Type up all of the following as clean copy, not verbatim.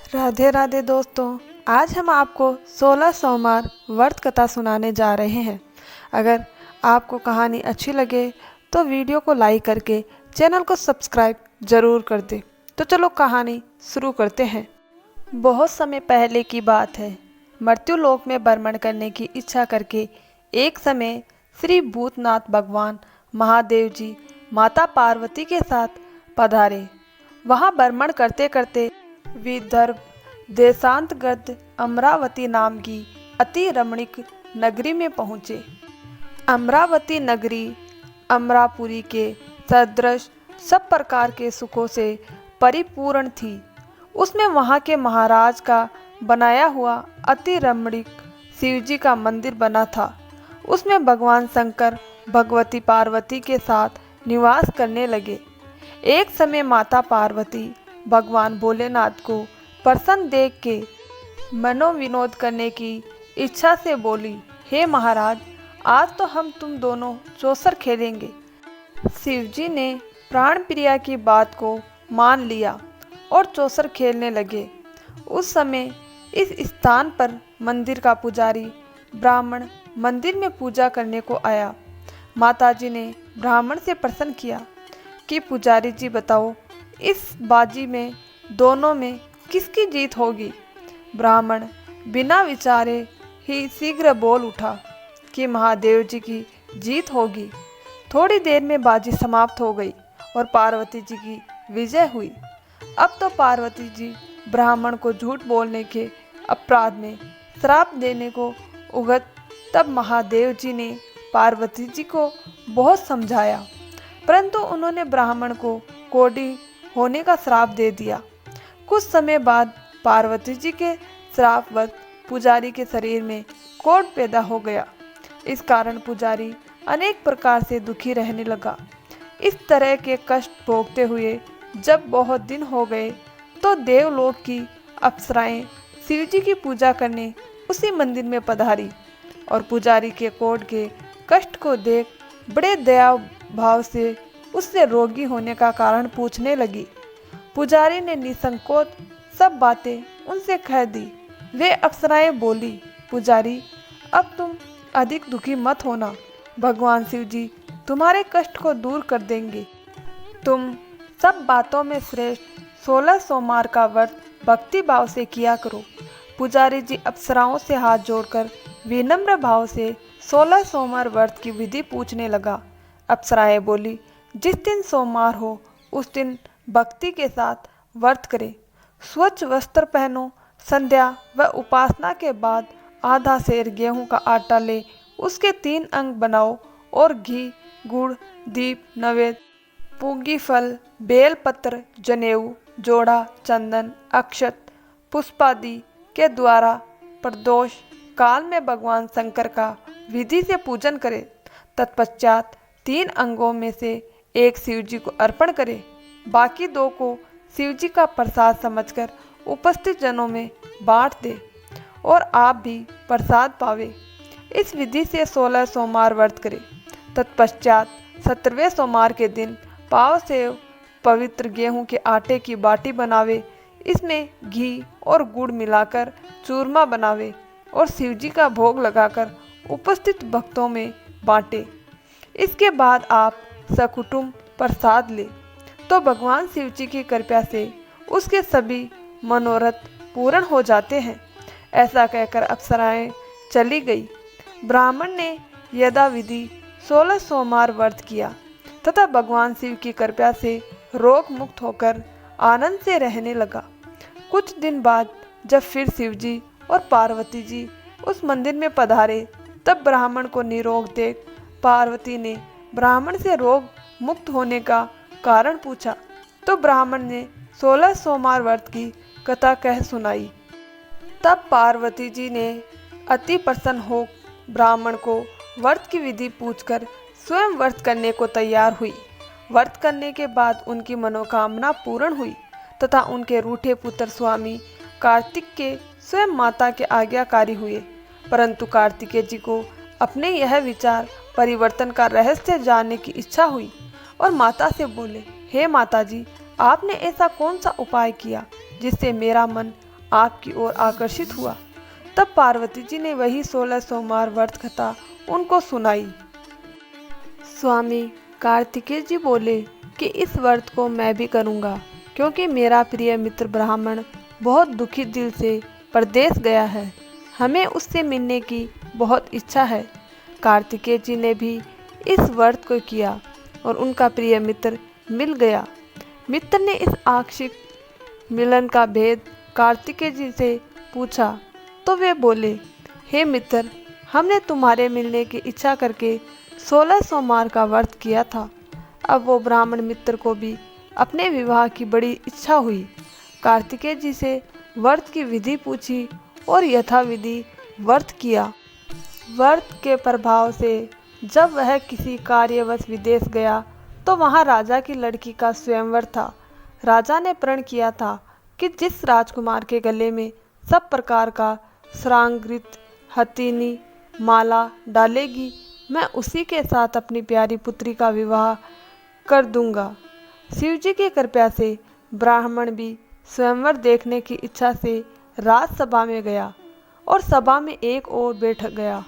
राधे राधे दोस्तों। आज हम आपको 16 सोमवार व्रत कथा सुनाने जा रहे हैं। अगर आपको कहानी अच्छी लगे तो वीडियो को लाइक करके चैनल को सब्सक्राइब जरूर कर दें। तो चलो कहानी शुरू करते हैं। बहुत समय पहले की बात है। मृत्यु लोक में भ्रमण करने की इच्छा करके एक समय श्री भूतनाथ भगवान महादेव जी माता पार्वती के साथ पधारे। वहाँ भ्रमण करते करते विदर्भ देशांतर्गत अमरावती नाम की अति रमणीक नगरी में पहुँचे। अमरावती नगरी अमरापुरी के सदृश सब प्रकार के सुखों से परिपूर्ण थी। उसमें वहाँ के महाराज का बनाया हुआ अति रमणीक शिवजी का मंदिर बना था। उसमें भगवान शंकर भगवती पार्वती के साथ निवास करने लगे। एक समय माता पार्वती भगवान भोलेनाथ को प्रसन्न देख के मनोविनोद करने की इच्छा से बोली, हे महाराज, आज तो हम तुम दोनों चौसर खेलेंगे। शिवजी ने प्राण प्रिया की बात को मान लिया और चौसर खेलने लगे। उस समय इस स्थान पर मंदिर का पुजारी ब्राह्मण मंदिर में पूजा करने को आया। माताजी ने ब्राह्मण से प्रश्न किया कि पुजारी जी बताओ, इस बाजी में दोनों में किसकी जीत होगी। ब्राह्मण बिना विचारे ही शीघ्र बोल उठा कि महादेव जी की जीत होगी। थोड़ी देर में बाजी समाप्त हो गई और पार्वती जी की विजय हुई। अब तो पार्वती जी ब्राह्मण को झूठ बोलने के अपराध में श्राप देने को उगत। तब महादेव जी ने पार्वती जी को बहुत समझाया, परंतु उन्होंने ब्राह्मण को कोढ़ी होने का श्राप दे दिया। कुछ समय बाद पार्वती जी के श्रापवश पुजारी के शरीर में कोढ़ पैदा हो गया। इस कारण पुजारी अनेक प्रकार से दुखी रहने लगा। इस तरह के कष्ट भोगते हुए जब बहुत दिन हो गए तो देवलोक की अप्सराएं शिवजी की पूजा करने उसी मंदिर में पधारी और पुजारी के कोढ़ के कष्ट को देख बड़े दया भाव से उससे रोगी होने का कारण पूछने लगी। पुजारी ने निसंकोच सब बातें उनसे कह दी। वे अप्सराएं बोली, पुजारी, अब तुम अधिक दुखी मत होना, भगवान शिव जी तुम्हारे कष्ट को दूर कर देंगे। तुम सब बातों में श्रेष्ठ 16 सोमवार का व्रत भक्ति भाव से किया करो। पुजारी जी अप्सराओं से हाथ जोड़कर विनम्र भाव से 16 सोमवार व्रत की विधि पूछने लगा। अप्सराएं बोली, जिस दिन सोमवार हो उस दिन भक्ति के साथ व्रत करें। स्वच्छ वस्त्र पहनो। संध्या व उपासना के बाद आधा सेर गेहूं का आटा ले उसके 3 अंग बनाओ और घी, गुड़, दीप, नैवेद्य, पूंगी फल, बेलपत्र, जनेऊ, जोड़ा, चंदन, अक्षत, पुष्पादि के द्वारा प्रदोष काल में भगवान शंकर का विधि से पूजन करें। तत्पश्चात 3 अंगों में से एक शिवजी को अर्पण करें, बाकी 2 को शिवजी का प्रसाद समझकर उपस्थित जनों में बांट दे और आप भी प्रसाद पावे। इस विधि से 16 सोमवार व्रत करें। तत्पश्चात 17वें सोमवार के दिन पाव से पवित्र गेहूं के आटे की बाटी बनावे, इसमें घी और गुड़ मिलाकर चूरमा बनावे और शिवजी का भोग लगाकर उपस्थित भक्तों में बांटे। इसके बाद आप सकुटुम्ब प्रसाद ले तो भगवान शिवजी की कृपा से उसके सभी मनोरथ पूर्ण हो जाते हैं। ऐसा कहकर अप्सराएं चली गई। ब्राह्मण ने यथाविधि 16 सोमवार व्रत किया तथा भगवान शिव की कृपा से रोग मुक्त होकर आनंद से रहने लगा। कुछ दिन बाद जब फिर शिवजी और पार्वती जी उस मंदिर में पधारे तब ब्राह्मण को निरोग देख पार्वती ने ब्राह्मण से रोग मुक्त होने का कारण पूछा तो ब्राह्मण ने 16 सोमवार व्रत की कथा कह सुनाई। तब पार्वती जी ने अति प्रसन्न हो ब्राह्मण को व्रत की विधि पूछकर स्वयं व्रत करने को तैयार हुई। व्रत करने के बाद उनकी मनोकामना पूर्ण हुई तथा उनके रूठे पुत्र स्वामी कार्तिक के स्वयं माता के आज्ञाकारी हुए। परंतु कार्तिकेय जी को अपने यह विचार परिवर्तन का रहस्य जानने की इच्छा हुई और माता से बोले, हे माता जी, आपने ऐसा कौन सा उपाय किया जिससे मेरा मन आपकी ओर आकर्षित हुआ। तब पार्वती जी ने वही 16 सोमवार व्रत कथा उनको सुनाई। स्वामी कार्तिकेय जी बोले कि इस व्रत को मैं भी करूँगा, क्योंकि मेरा प्रिय मित्र ब्राह्मण बहुत दुखी दिल से परदेश गया है। हमें उससे मिलने की बहुत इच्छा है। कार्तिकेय जी ने भी इस व्रत को किया और उनका प्रिय मित्र मिल गया। मित्र ने इस आंशिक मिलन का भेद कार्तिकेय जी से पूछा तो वे बोले, हे मित्र, हमने तुम्हारे मिलने की इच्छा करके 16 सोमवार का व्रत किया था। अब वो ब्राह्मण मित्र को भी अपने विवाह की बड़ी इच्छा हुई। कार्तिकेय जी से व्रत की विधि पूछी और यथाविधि व्रत किया। व्रत के प्रभाव से जब वह किसी कार्यवश विदेश गया तो वहाँ राजा की लड़की का स्वयंवर था। राजा ने प्रण किया था कि जिस राजकुमार के गले में सब प्रकार का श्रांगृत हथिनी माला डालेगी, मैं उसी के साथ अपनी प्यारी पुत्री का विवाह कर दूंगा। शिवजी की कृपा से ब्राह्मण भी स्वयंवर देखने की इच्छा से राजसभा में गया और सभा में एक ओर बैठ गया।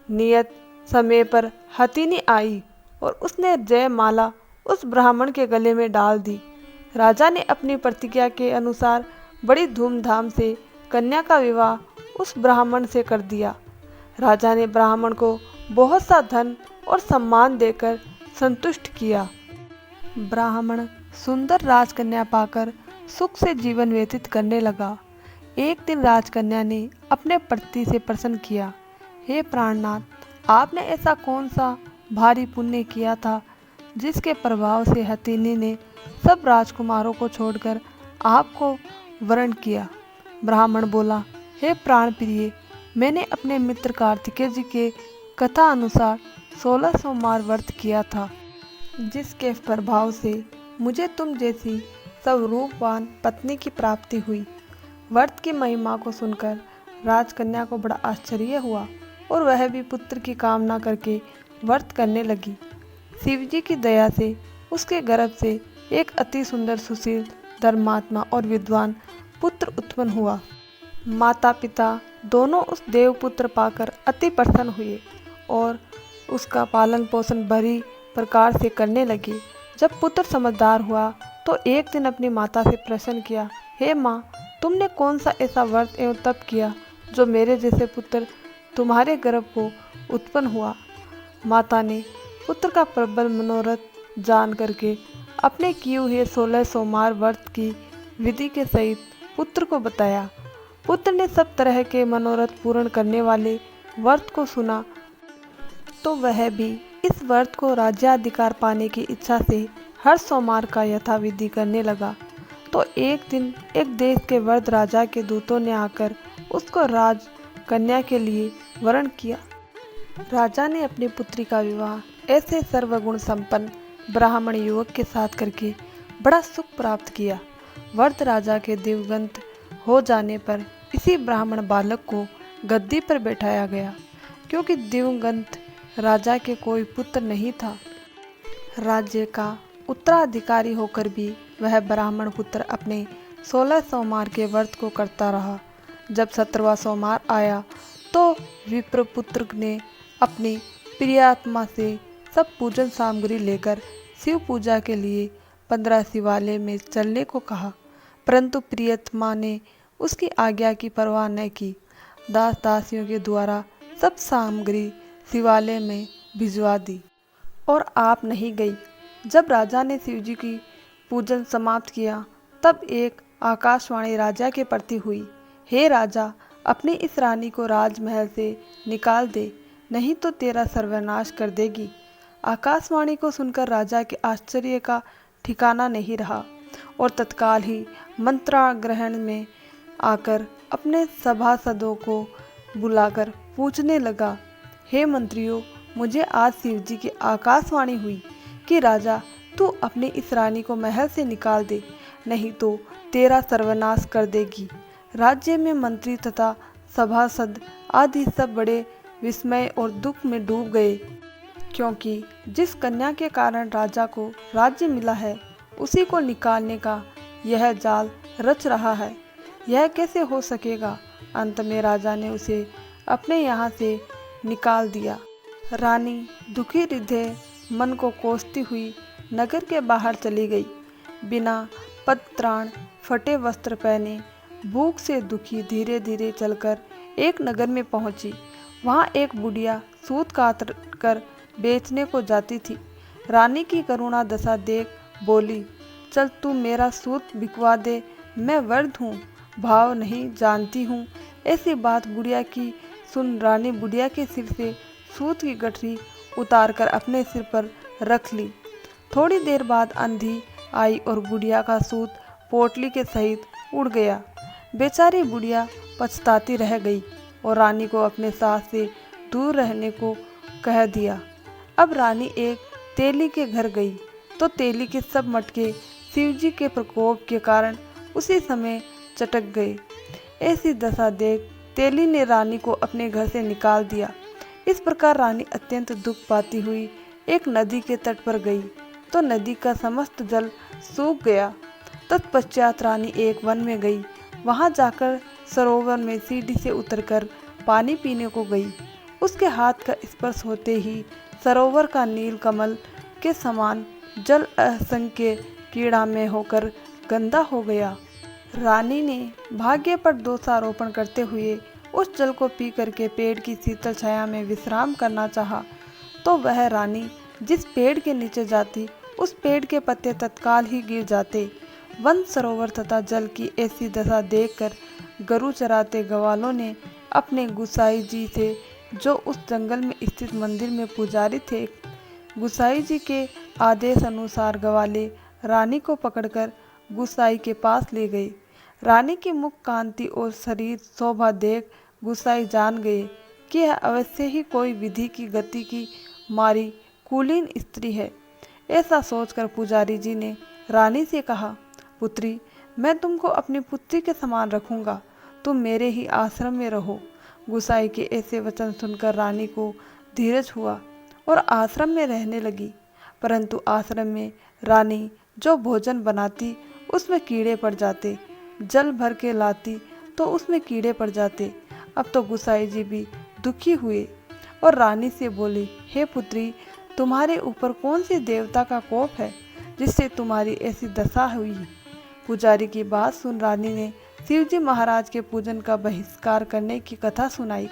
नियत समय पर हथिनी आई और उसने जयमाला उस ब्राह्मण के गले में डाल दी। राजा ने अपनी प्रतिज्ञा के अनुसार बड़ी धूमधाम से कन्या का विवाह उस ब्राह्मण से कर दिया। राजा ने ब्राह्मण को बहुत सा धन और सम्मान देकर संतुष्ट किया। ब्राह्मण सुंदर राजकन्या पाकर सुख से जीवन व्यतीत करने लगा। एक दिन राजकन्या ने अपने पति से प्रश्न किया, हे प्राणनाथ, आपने ऐसा कौन सा भारी पुण्य किया था जिसके प्रभाव से हथिनी ने सब राजकुमारों को छोड़कर आपको वरण किया? ब्राह्मण बोला, हे प्राण प्रिय, मैंने अपने मित्र कार्तिकेय जी के कथा अनुसार 16 सोमवार व्रत किया था, जिसके प्रभाव से मुझे तुम जैसी सर्वरूपवान पत्नी की प्राप्ति हुई। व्रत की महिमा को सुनकर राजकन्या को बड़ा आश्चर्य हुआ और वह भी पुत्र की कामना करके व्रत करने लगी। शिवजी की दया से उसके गर्भ से एक अति सुंदर, सुशील, धर्मात्मा और विद्वान पुत्र उत्पन्न हुआ। माता पिता दोनों उस देवपुत्र पाकर अति प्रसन्न हुए और उसका पालन पोषण बड़ी प्रकार से करने लगे। जब पुत्र समझदार हुआ तो एक दिन अपनी माता से प्रश्न किया, हे माँ, तुमने कौन सा ऐसा व्रत एवं तप किया जो मेरे जैसे पुत्र तुम्हारे गर्भ को उत्पन्न हुआ? माता ने पुत्र का प्रबल मनोरथ जान करके अपने किए हुए 16 सोमवार व्रत की विधि के सहित पुत्र को बताया। पुत्र ने सब तरह के मनोरथ पूर्ण करने वाले व्रत को सुना तो वह भी इस व्रत को राज्याधिकार पाने की इच्छा से हर सोमवार का यथाविधि करने लगा। तो एक दिन एक देश के वृद्ध राजा के दूतों ने आकर उसको राज कन्या के लिए वरण किया। राजा ने अपनी पुत्री का विवाह ऐसे सर्वगुण संपन्न ब्राह्मण युवक के साथ करके बड़ा सुख प्राप्त किया। वृद्ध राजा के दिवंगत हो जाने पर इसी ब्राह्मण बालक को गद्दी पर बैठाया गया, क्योंकि दिवंगत राजा के कोई पुत्र नहीं था। राज्य का उत्तराधिकारी होकर भी वह ब्राह्मण पुत्र अपने 16 सोमवार के व्रत को करता रहा। जब 17वां सोमवार आया तो विप्रपुत्र ने अपनी प्रियात्मा से सब पूजन सामग्री लेकर शिव पूजा के लिए 15 शिवालय में चलने को कहा, परंतु प्रियतमा ने उसकी आज्ञा की परवाह न की। दास दासियों के द्वारा सब सामग्री शिवालय में भिजवा दी और आप नहीं गई। जब राजा ने शिवजी की पूजन समाप्त किया तब एक आकाशवाणी राजा के प्रति हुई, हे राजा, अपनी इस रानी को राजमहल से निकाल दे, नहीं तो तेरा सर्वनाश कर देगी। आकाशवाणी को सुनकर राजा के आश्चर्य का ठिकाना नहीं रहा और तत्काल ही मंत्राग्रहण में आकर अपने सभासदों को बुलाकर पूछने लगा, हे मंत्रियों, मुझे आज शिवजी की आकाशवाणी हुई कि राजा, तू अपनी इस रानी को महल से निकाल दे, नहीं तो तेरा सर्वनाश कर देगी। राज्य में मंत्री तथा सभासद आदि सब बड़े विस्मय और दुख में डूब गए, क्योंकि जिस कन्या के कारण राजा को राज्य मिला है उसी को निकालने का यह जाल रच रहा है। यह कैसे हो सकेगा। अंत में राजा ने उसे अपने यहाँ से निकाल दिया। रानी दुखी हृदय मन को कोसती हुई नगर के बाहर चली गई। बिना पत्राण, फटे वस्त्र पहने, भूख से दुखी धीरे धीरे चलकर एक नगर में पहुंची। वहां एक बुढ़िया सूत काट कर बेचने को जाती थी। रानी की करुणा दशा देख बोली, चल तू मेरा सूत बिकवा दे, मैं वृद्ध हूँ, भाव नहीं जानती हूँ। ऐसी बात बुढ़िया की सुन रानी बुढ़िया के सिर से सूत की गठरी उतारकर अपने सिर पर रख ली। थोड़ी देर बाद आंधी आई और बुढ़िया का सूत पोटली के सहित उड़ गया। बेचारी बुढ़िया पछताती रह गई और रानी को अपने सास से दूर रहने को कह दिया। अब रानी एक तेली के घर गई तो तेली के सब मटके शिवजी के प्रकोप के कारण उसी समय चटक गए। ऐसी दशा देख तेली ने रानी को अपने घर से निकाल दिया। इस प्रकार रानी अत्यंत दुख पाती हुई एक नदी के तट पर गई तो नदी का समस्त जल सूख गया। तत्पश्चात रानी एक वन में गई। वहां जाकर सरोवर में सीढ़ी से उतरकर पानी पीने को गई। उसके हाथ का स्पर्श होते ही सरोवर का नील कमल के समान जल असंख्य कीड़ा में होकर गंदा हो गया। रानी ने भाग्य पर दोषारोपण करते हुए उस जल को पी करके पेड़ की शीतल छाया में विश्राम करना चाहा तो वह रानी जिस पेड़ के नीचे जाती उस पेड़ के पत्ते तत्काल ही गिर जाते। वन सरोवर तथा जल की ऐसी दशा देखकर गरु चराते ग्वालों ने अपने गुसाई जी से, जो उस जंगल में स्थित मंदिर में पुजारी थे, गुसाई जी के आदेश अनुसार ग्वाले रानी को पकड़कर गुसाई के पास ले गए। रानी की मुख कांति और शरीर शोभा देख गुसाई जान गए कि यह अवश्य ही कोई विधि की गति की मारी कुलीन स्त्री है। ऐसा सोचकर पुजारी जी ने रानी से कहा, पुत्री, मैं तुमको अपनी पुत्री के समान रखूंगा, तुम मेरे ही आश्रम में रहो। गुसाई के ऐसे वचन सुनकर रानी को धीरज हुआ और आश्रम में रहने लगी। परंतु आश्रम में रानी जो भोजन बनाती उसमें कीड़े पड़ जाते, जल भर के लाती तो उसमें कीड़े पड़ जाते। अब तो गुसाई जी भी दुखी हुए और रानी से बोले, हे पुत्री, तुम्हारे ऊपर कौन से देवता का कोप है जिससे तुम्हारी ऐसी दशा हुई। पुजारी की बात सुन रानी ने शिवजी महाराज के पूजन का बहिष्कार करने की कथा सुनाई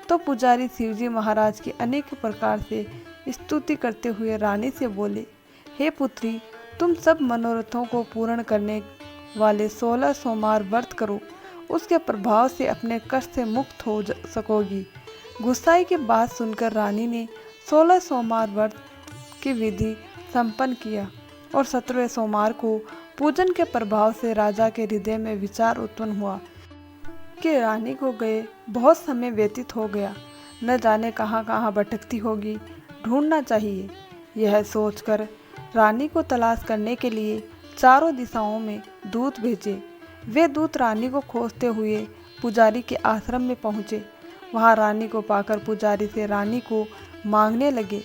तो पुजारी शिवजी महाराज की अनेक प्रकार से स्तुति करते हुए रानी से बोले, हे पुत्री, तुम सब मनोरथों को पूर्ण करने वाले 16 सोमवार व्रत करो, उसके प्रभाव से अपने कष्ट से मुक्त हो सकोगी। गुसाई की बात सुनकर रानी ने 16 सोमवार व्रत की विधि संपन्न किया और 17वें सोमवार को पूजन के प्रभाव से राजा के हृदय में विचार उत्पन्न हुआ कि रानी को गए बहुत समय व्यतीत हो गया, न जाने कहाँ कहाँ भटकती होगी, ढूंढना चाहिए। यह सोचकर रानी को तलाश करने के लिए चारों दिशाओं में दूत भेजे। वे दूत रानी को खोजते हुए पुजारी के आश्रम में पहुँचे। वहाँ रानी को पाकर पुजारी से रानी को मांगने लगे,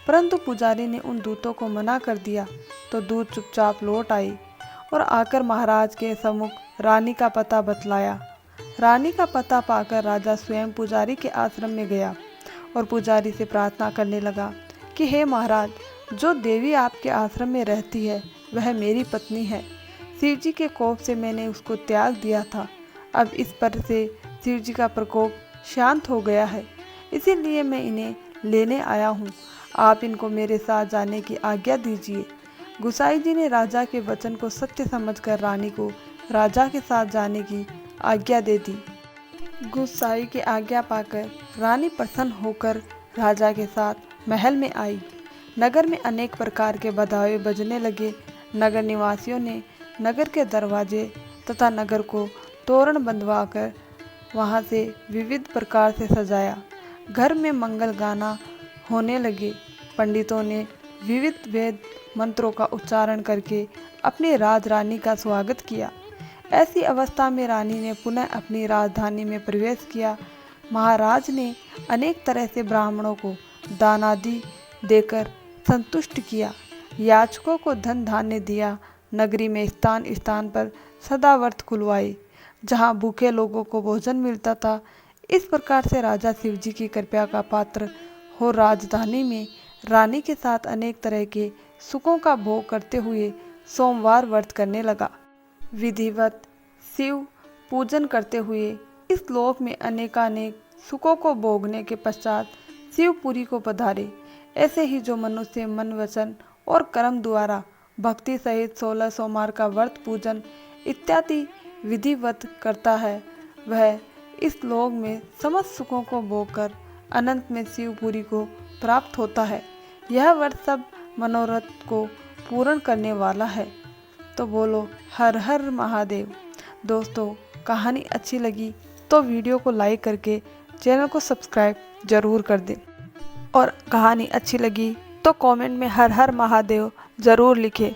परंतु पुजारी ने उन दूतों को मना कर दिया तो दूत चुपचाप लौट आए और आकर महाराज के सम्मुख रानी का पता बतलाया। रानी का पता पाकर राजा स्वयं पुजारी के आश्रम में गया और पुजारी से प्रार्थना करने लगा कि हे महाराज, जो देवी आपके आश्रम में रहती है वह मेरी पत्नी है। शिवजी के कोप से मैंने उसको त्याग दिया था। अब इस पर से शिवजी का प्रकोप शांत हो गया है, इसीलिए मैं इन्हें लेने आया हूँ। आप इनको मेरे साथ जाने की आज्ञा दीजिए। गुसाई जी ने राजा के वचन को सत्य समझकर रानी को राजा के साथ जाने की आज्ञा दे दी। गुसाई की आज्ञा पाकर रानी प्रसन्न होकर राजा के साथ महल में आई। नगर में अनेक प्रकार के बधावे बजने लगे। नगर निवासियों ने नगर के दरवाजे तथा नगर को तोरण बंधवाकर वहां से विविध प्रकार से सजाया। घर में मंगल गाना होने लगे। पंडितों ने विविध वेद मंत्रों का उच्चारण करके अपनी राजरानी का स्वागत किया। ऐसी अवस्था में रानी ने पुनः अपनी राजधानी में प्रवेश किया। महाराज ने अनेक तरह से ब्राह्मणों को दान आदि देकर संतुष्ट किया। याचकों को धन धान्य दिया। नगरी में स्थान स्थान पर सदाव्रत खुलवाए। जहाँ भूखे लोगों को भोजन मिलता था। इस प्रकार से राजा शिवजी की कृपा का पात्र हो राजधानी में रानी के साथ अनेक तरह के सुखों का भोग करते हुए सोमवार व्रत करने लगा। विधिवत शिव पूजन करते हुए इस लोक में अनेकानेक सुखों को भोगने के पश्चात शिवपुरी को पधारे। ऐसे ही जो मनुष्य मन वचन और कर्म द्वारा भक्ति सहित 16 सोमवार का व्रत पूजन इत्यादि विधिवत करता है, वह इस लोक में समस्त सुखों को भोगकर अनंत में शिवपुरी को प्राप्त होता है। यह व्रत सब मनोरथ को पूर्ण करने वाला है। तो बोलो हर हर महादेव। दोस्तों, कहानी अच्छी लगी तो वीडियो को लाइक करके चैनल को सब्सक्राइब जरूर कर दें, और कहानी अच्छी लगी तो कमेंट में हर हर महादेव ज़रूर लिखें।